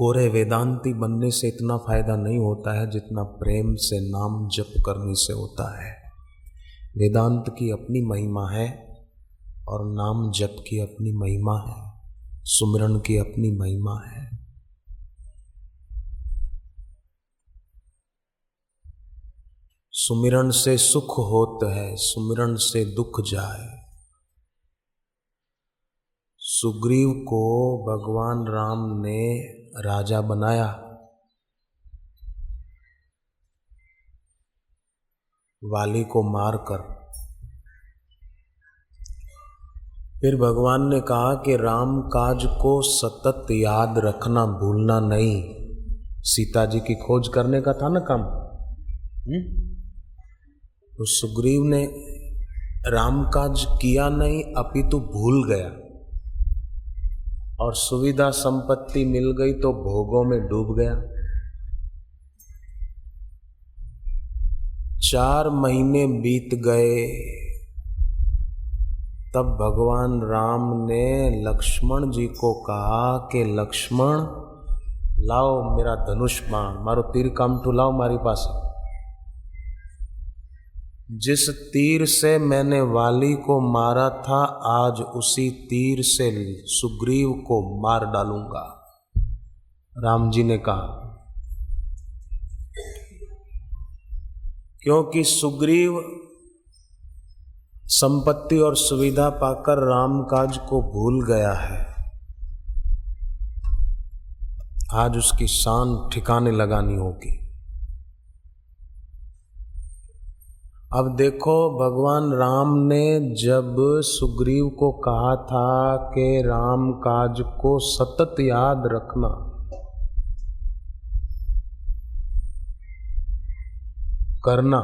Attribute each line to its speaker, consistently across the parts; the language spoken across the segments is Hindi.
Speaker 1: कोरे वेदांती बनने से इतना फायदा नहीं होता है जितना प्रेम से नाम जप करने से होता है। वेदांत की अपनी महिमा है और नाम जप की अपनी महिमा है, सुमिरन की अपनी महिमा है। सुमिरन से सुख होत है, सुमिरन से दुख जाए। सुग्रीव को भगवान राम ने राजा बनाया, वाली को मारकर। फिर भगवान ने कहा कि राम काज को सतत याद रखना, भूलना नहीं। सीता जी की खोज करने का था ना काम। तो सुग्रीव ने राम काज किया नहीं, अपितु भूल गया और सुविधा संपत्ति मिल गई तो भोगों में डूब गया। 4 महीने बीत गए, तब भगवान राम ने लक्ष्मण जी को कहा कि लक्ष्मण लाओ मेरा धनुष बाण, मारो तीर कामठू लाओ मारी पास। जिस तीर से मैंने वाली को मारा था, आज उसी तीर से सुग्रीव को मार डालूंगा। राम जी ने कहा, क्योंकि सुग्रीव संपत्ति और सुविधा पाकर राम काज को भूल गया है। आज उसकी शान ठिकाने लगानी होगी। अब देखो, भगवान राम ने जब सुग्रीव को कहा था कि राम काज को सतत याद रखना, करना,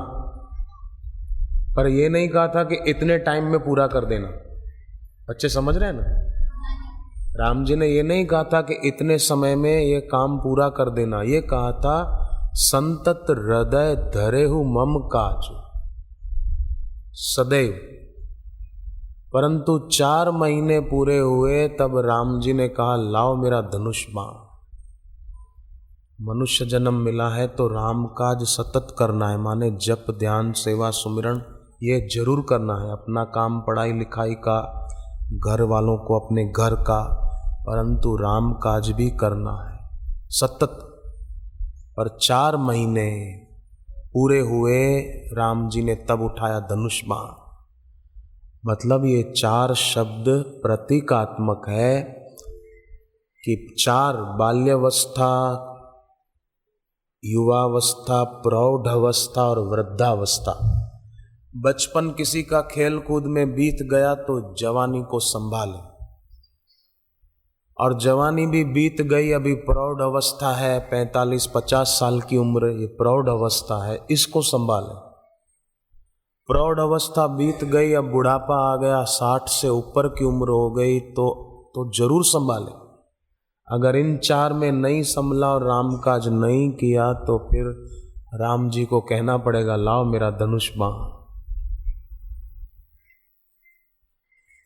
Speaker 1: पर यह नहीं कहा था कि इतने टाइम में पूरा कर देना। बच्चे समझ रहे हैं ना? राम जी ने यह नहीं कहा था कि इतने समय में यह काम पूरा कर देना। यह कहा था संतत हृदय धरेहु मम काज सदैव। परंतु 4 महीने पूरे हुए तब राम जी ने कहा लाओ मेरा धनुष बाण। मनुष्य जन्म मिला है तो राम काज सतत करना है, माने जप ध्यान सेवा सुमिरन ये जरूर करना है। अपना काम पढ़ाई लिखाई का, घर वालों को अपने घर का, परंतु राम काज भी करना है सतत। पर 4 महीने पूरे हुए, राम जी ने तब उठाया धनुष बाण। मतलब ये 4 शब्द प्रतीकात्मक है कि 4 बाल्यावस्था, युवावस्था, प्रौढ़ावस्था और वृद्धावस्था। बचपन किसी का खेल कूद में बीत गया तो जवानी को संभाले, और जवानी भी बीत गई, अभी प्रौढ़ अवस्था है, 45-50 साल की उम्र, ये प्रौढ़ अवस्था है, इसको संभाले। प्रौढ़ अवस्था बीत गई, अब बुढ़ापा आ गया, 60 से ऊपर की उम्र हो गई तो जरूर संभाले। अगर इन 4 में नहीं संभला और राम काज नहीं किया तो फिर राम जी को कहना पड़ेगा लाओ मेरा धनुष बाण।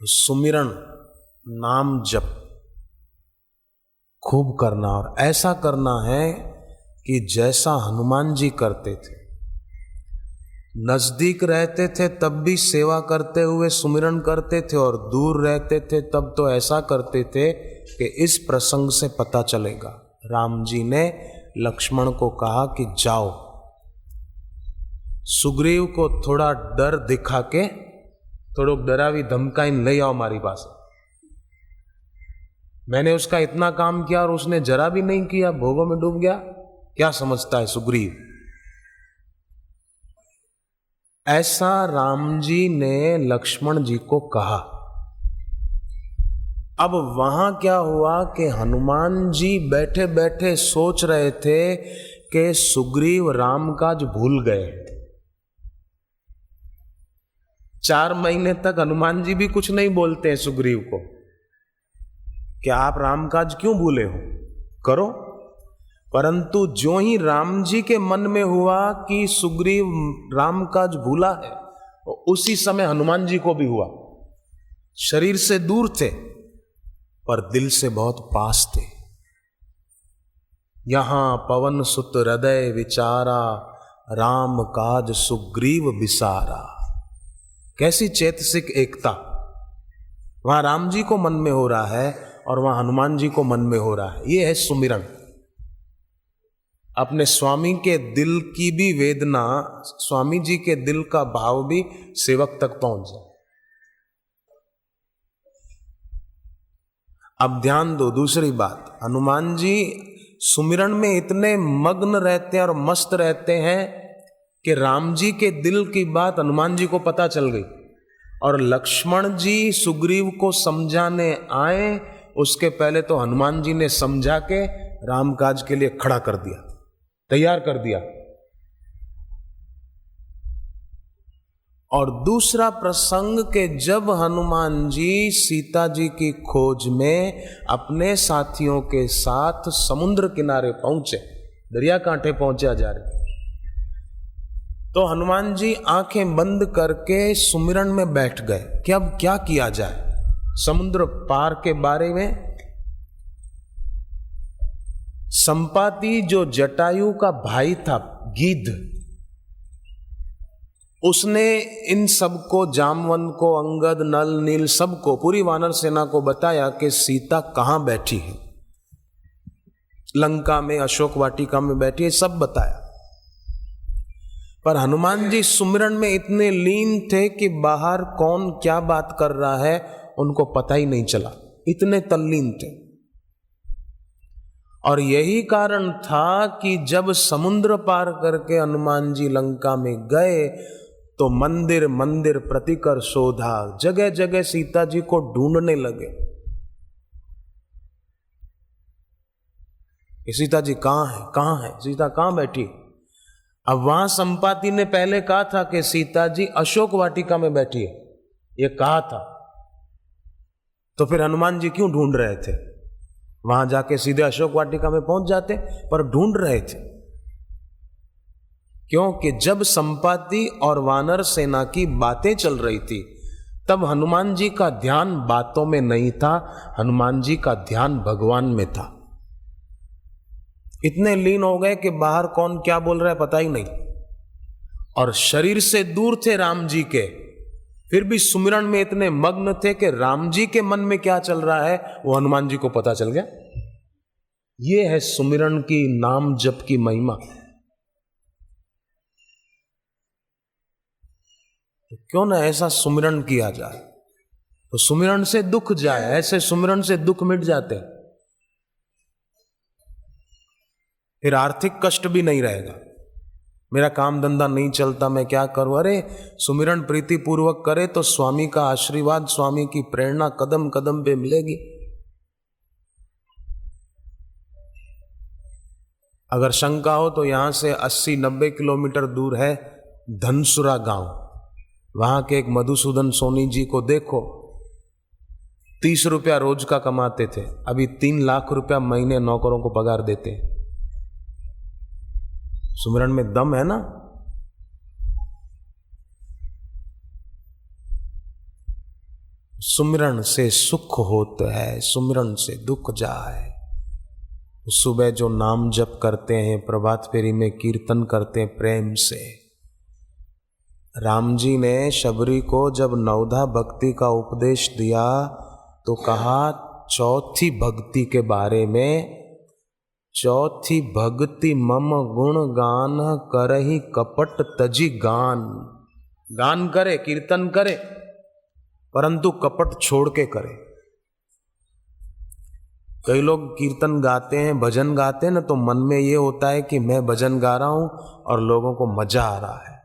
Speaker 1: सुमिरन नाम जप खूब करना, और ऐसा करना है कि जैसा हनुमान जी करते थे। नजदीक रहते थे तब भी सेवा करते हुए सुमिरन करते थे, और दूर रहते थे तब तो ऐसा करते थे कि इस प्रसंग से पता चलेगा। राम जी ने लक्ष्मण को कहा कि जाओ, सुग्रीव को थोड़ा डर दिखा के, थोड़ा डरावी धमकाई ले आओ हमारी पास। मैंने उसका इतना काम किया और उसने जरा भी नहीं किया, भोगों में डूब गया। क्या समझता है सुग्रीव? ऐसा राम जी ने लक्ष्मण जी को कहा। अब वहां क्या हुआ कि हनुमान जी बैठे बैठे सोच रहे थे कि सुग्रीव राम काज भूल गए। 4 महीने तक हनुमान जी भी कुछ नहीं बोलते हैं सुग्रीव को कि आप राम काज क्यों भूले हो, करो। परंतु जो ही राम जी के मन में हुआ कि सुग्रीव राम काज भूला है, उसी समय हनुमान जी को भी हुआ। शरीर से दूर थे पर दिल से बहुत पास थे। यहाँ पवन सुत हृदय विचारा, राम काज सुग्रीव बिसारा। कैसी चैतसिक एकता, वहां राम जी को मन में हो रहा है और वहां हनुमान जी को मन में हो रहा है। ये है सुमिरन। अपने स्वामी के दिल की भी वेदना, स्वामी जी के दिल का भाव भी सेवक तक पहुंच जाए। अब ध्यान दो दूसरी बात, हनुमान जी सुमिरन में इतने मग्न रहते हैं और मस्त रहते हैं कि राम जी के दिल की बात हनुमान जी को पता चल गई, और लक्ष्मण जी सुग्रीव को समझाने आए उसके पहले तो हनुमान जी ने समझा के राम काज के लिए खड़ा कर दिया, तैयार कर दिया। और दूसरा प्रसंग के जब हनुमान जी सीता जी की खोज में अपने साथियों के साथ समुद्र किनारे पहुंचे, दरिया कांठे पहुंचे जा रहे, तो हनुमान जी आंखें बंद करके सुमिरन में बैठ गए कि अब क्या किया जाए। समुद्र पार के बारे में संपाति जो जटायु का भाई था, गीध, उसने इन सबको, जामवंत को, अंगद, नल, नील, सबको, पूरी वानर सेना को बताया कि सीता कहां बैठी है, लंका में, अशोक वाटिका में बैठी है, सब बताया। पर हनुमान जी सुमिरन में इतने लीन थे कि बाहर कौन क्या बात कर रहा है उनको पता ही नहीं चला, इतने तल्लीन थे। और यही कारण था कि जब समुद्र पार करके हनुमान जी लंका में गए तो मंदिर मंदिर प्रतिकर शोधा, जगह जगह सीता जी को ढूंढने लगे कि सीता जी कहां है, कहां है, सीता कहां बैठी। अब वहां संपाति ने पहले कहा था कि सीता जी अशोक वाटिका में बैठी है, ये कहा था, तो फिर हनुमान जी क्यों ढूंढ रहे थे? वहां जाके सीधे अशोक वाटिका में पहुंच जाते, पर ढूंढ रहे थे क्योंकि जब संपाति और वानर सेना की बातें चल रही थी तब हनुमान जी का ध्यान बातों में नहीं था, हनुमान जी का ध्यान भगवान में था। इतने लीन हो गए कि बाहर कौन क्या बोल रहा है पता ही नहीं, और शरीर से दूर थे राम जी के, फिर भी सुमिरन में इतने मग्न थे कि राम जी के मन में क्या चल रहा है वो हनुमान जी को पता चल गया। ये है सुमिरन की, नाम जप की महिमा। तो क्यों ना ऐसा सुमिरन किया जाए, तो सुमिरन से दुख जाए, ऐसे सुमिरन से दुख मिट जाते, फिर आर्थिक कष्ट भी नहीं रहेगा। मेरा काम धंधा नहीं चलता, मैं क्या करूं? अरे सुमिरन प्रीति पूर्वक करे तो स्वामी का आशीर्वाद, स्वामी की प्रेरणा कदम कदम पे मिलेगी। अगर शंका हो तो यहां से 80-90 किलोमीटर दूर है धनसुरा गांव, वहां के एक मधुसूदन सोनी जी को देखो, 30 रुपया रोज का कमाते थे, अभी 3 लाख रुपया महीने नौकरों को पगार देते हैं। सुमिरन में दम है ना। सुमिरन से सुख होता है, सुमिरन से दुख जाए। सुबह जो नाम जप करते हैं, प्रभात फेरी में कीर्तन करते हैं प्रेम से। राम जी ने शबरी को जब नवधा भक्ति का उपदेश दिया तो कहा चौथी भक्ति के बारे में, चौथी भक्ति मम गुण गान करहि कपट तजी गान। गान करे, कीर्तन करे, परंतु कपट छोड़ के करे। कई लोग कीर्तन गाते हैं, भजन गाते हैं ना, तो मन में ये होता है कि मैं भजन गा रहा हूं और लोगों को मजा आ रहा है,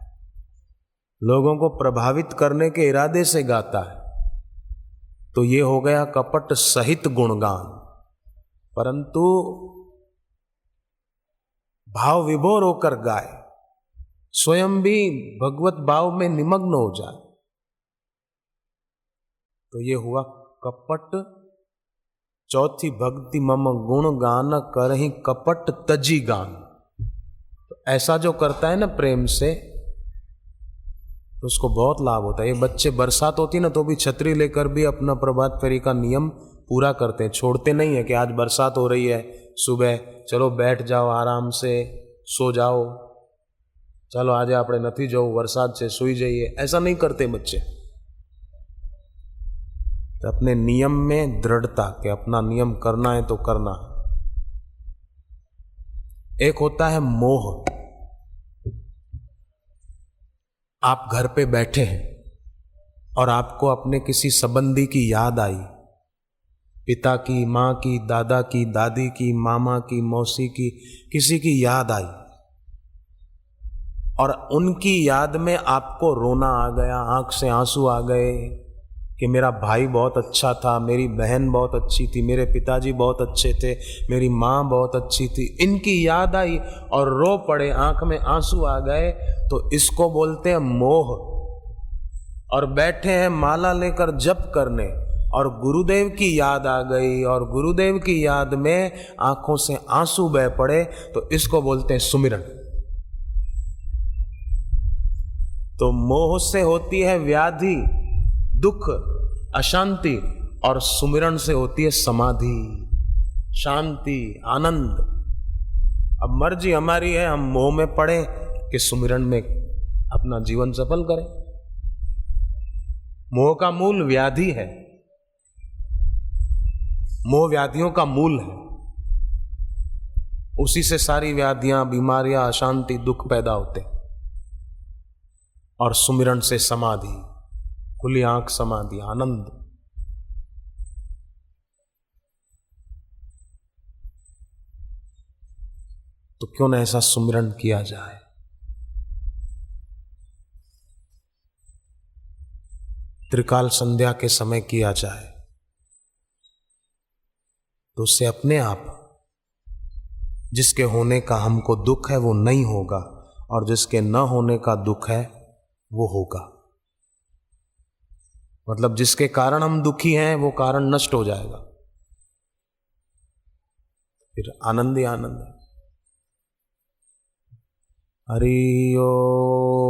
Speaker 1: लोगों को प्रभावित करने के इरादे से गाता है, तो ये हो गया कपट सहित गुणगान। परंतु भाव विभोर होकर गाए, स्वयं भी भगवत भाव में निमग्न हो जाए, तो ये हुआ कपट। चौथी भक्ति मम गुण गान करहि कपट तजी गान। तो ऐसा जो करता है ना प्रेम से, तो उसको बहुत लाभ होता है। ये बच्चे, बरसात होती ना तो भी छतरी लेकर भी अपना प्रभात फेरी का नियम पूरा करते हैं, छोड़ते नहीं है कि आज बरसात हो रही है, सुबह चलो बैठ जाओ आराम से सो जाओ, चलो आज આપણે નથી જવું વરસાદ છે સૂઈ જઈએ, ऐसा नहीं करते बच्चे। तो अपने नियम में दृढ़ता कि अपना नियम करना है तो करना है। एक होता है मोह। आप घर पे बैठे हैं और आपको अपने किसी संबंधी की याद आई, पिता की, माँ की, दादा की, दादी की, मामा की, मौसी की, किसी की याद आई और उनकी याद में आपको रोना आ गया, आंख से आंसू आ गए कि मेरा भाई बहुत अच्छा था, मेरी बहन बहुत अच्छी थी, मेरे पिताजी बहुत अच्छे थे, मेरी माँ बहुत अच्छी थी, इनकी याद आई और रो पड़े, आंख में आंसू आ गए, तो इसको बोलते हैं मोह। और बैठे हैं माला लेकर जप करने और गुरुदेव की याद आ गई और गुरुदेव की याद में आंखों से आंसू बह पड़े, तो इसको बोलते हैं सुमिरन। तो मोह से होती है व्याधि, दुख, अशांति, और सुमिरन से होती है समाधि, शांति, आनंद। अब मर्जी हमारी है, हम मोह में पड़े कि सुमिरन में अपना जीवन सफल करें। मोह का मूल व्याधि है, मोह व्याधियों का मूल है, उसी से सारी व्याधियां, बीमारियां, अशांति, दुख पैदा होते। और सुमिरन से समाधि, खुली आंख समाधि, आनंद। तो क्यों न ऐसा सुमिरन किया जाए। त्रिकाल संध्या के समय किया जाए तो उससे अपने आप जिसके होने का हमको दुख है वो नहीं होगा और जिसके न होने का दुख है वो होगा। मतलब जिसके कारण हम दुखी हैं वो कारण नष्ट हो जाएगा, फिर आनंद ही आनंद है। हरि ओम।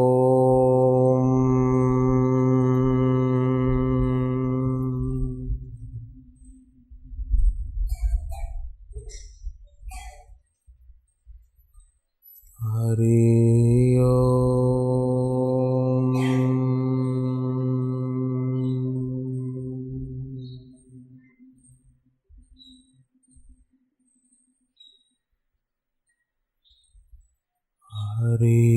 Speaker 1: हरि ओम। हरि